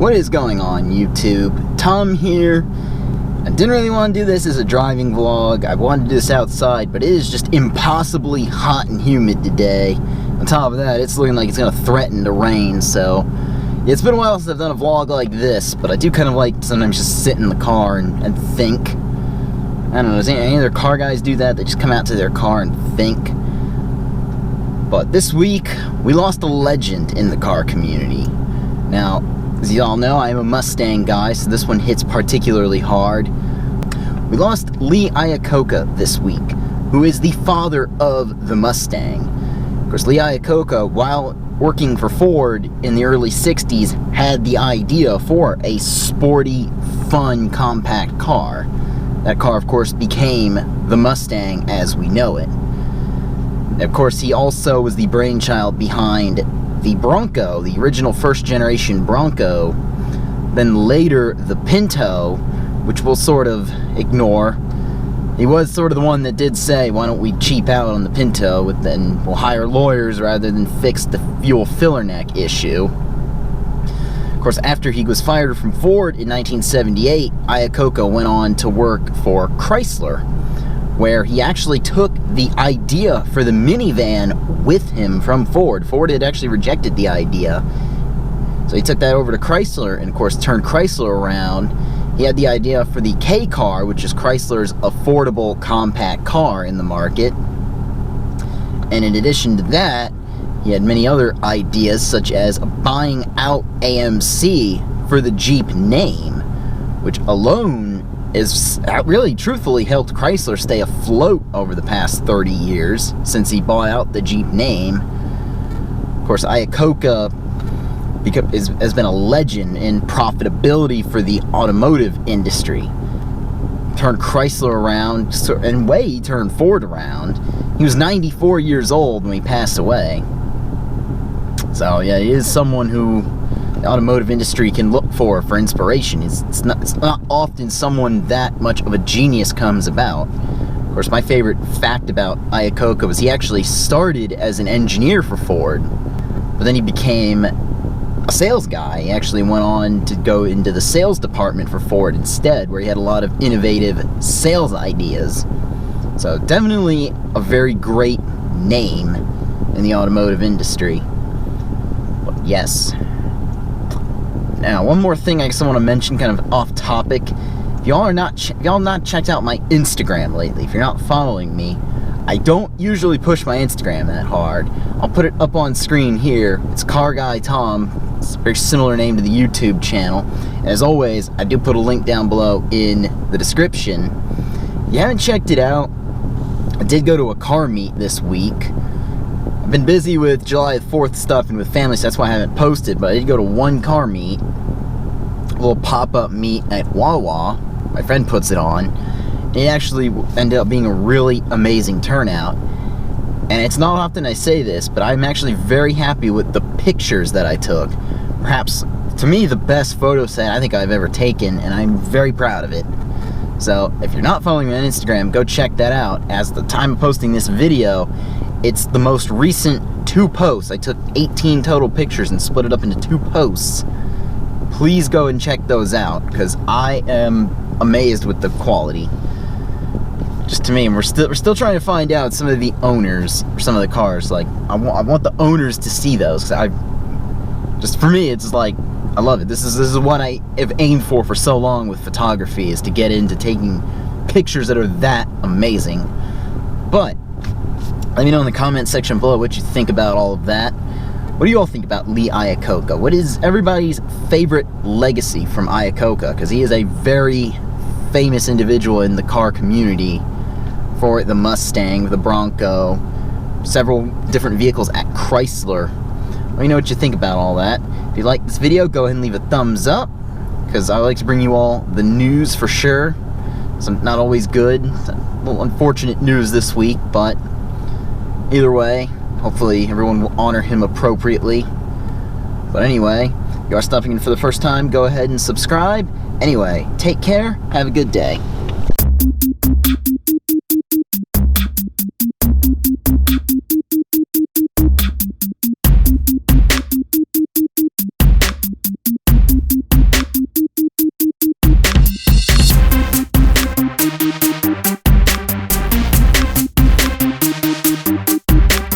What is going on, YouTube? Tom here. I didn't really want to do this as a driving vlog. I wanted to do this outside, but it is just impossibly hot and humid today. On top of that, it's looking like it's going to threaten to rain, so it's been a while since I've done a vlog like this, but I do kind of like to sometimes just sit in the car and think. I don't know, does any other car guys do that? They just come out to their car and think. But this week, we lost a legend in the car community. Now, as you all know, I am a Mustang guy, so this one hits particularly hard. We lost Lee Iacocca this week, who is the father of the Mustang. Of course, Lee Iacocca, while working for Ford in the early 60s, had the idea for a sporty, fun, compact car. That car, of course, became the Mustang as we know it. Of course, he also was the brainchild behind the Bronco, the original first-generation Bronco, then later the Pinto, which we'll sort of ignore. He was sort of the one that did say, why don't we cheap out on the Pinto, then we'll hire lawyers rather than fix the fuel filler neck issue. Of course, after he was fired from Ford in 1978, Iacocca went on to work for Chrysler, where he actually took the idea for the minivan with him from Ford. Ford had actually rejected the idea, so he took that over to Chrysler and, of course, turned Chrysler around. He had the idea for the K car, which is Chrysler's affordable compact car in the market. And in addition to that, he had many other ideas, such as buying out AMC for the Jeep name, which alone is really truthfully helped Chrysler stay afloat over the past 30 years since he bought out the Jeep name. Of course, Iacocca has been a legend in profitability for the automotive industry. Turned Chrysler around, and he turned Ford around. He was 94 years old when he passed away. So yeah, he is someone who the automotive industry can look for inspiration. It's not often someone that much of a genius comes about. Of course, my favorite fact about Iacocca was he actually started as an engineer for Ford, but then he became a sales guy. He actually went on to go into the sales department for Ford instead, where he had a lot of innovative sales ideas. So definitely a very great name in the automotive industry. But yes. Now, one more thing I just want to mention, kind of off topic. If y'all not checked out my Instagram lately, if you're not following me, I don't usually push my Instagram that hard. I'll put it up on screen here. It's Car Guy Tom. It's a very similar name to the YouTube channel. And as always, I do put a link down below in the description. If you haven't checked it out, I did go to a car meet this week. I've been busy with July 4th stuff and with family, so that's why I haven't posted, but I did go to one car meet, a little pop-up meet at Wawa. My friend puts it on. It actually ended up being a really amazing turnout. And it's not often I say this, but I'm actually very happy with the pictures that I took. Perhaps, to me, the best photo set I think I've ever taken, and I'm very proud of it. So, if you're not following me on Instagram, go check that out. As the time of posting this video, it's the most recent 2 posts. I took 18 total pictures and split it up into 2 posts. Please go and check those out, because I am amazed with the quality. Just to me, we're still trying to find out some of the owners for some of the cars. Like, I want the owners to see those, because just for me, it's like, I love it. This is what I have aimed for so long with photography, is to get into taking pictures that are that amazing. But let me know in the comment section below what you think about all of that. What do you all think about Lee Iacocca? What is everybody's favorite legacy from Iacocca? Because he is a very famous individual in the car community for the Mustang, the Bronco, several different vehicles at Chrysler. Let me know what you think about all that. If you like this video, go ahead and leave a thumbs up, because I like to bring you all the news for sure. Some not always good, a little unfortunate news this week, but either way, hopefully everyone will honor him appropriately. But anyway, if you are stopping in for the first time, go ahead and subscribe. Anyway, take care, have a good day.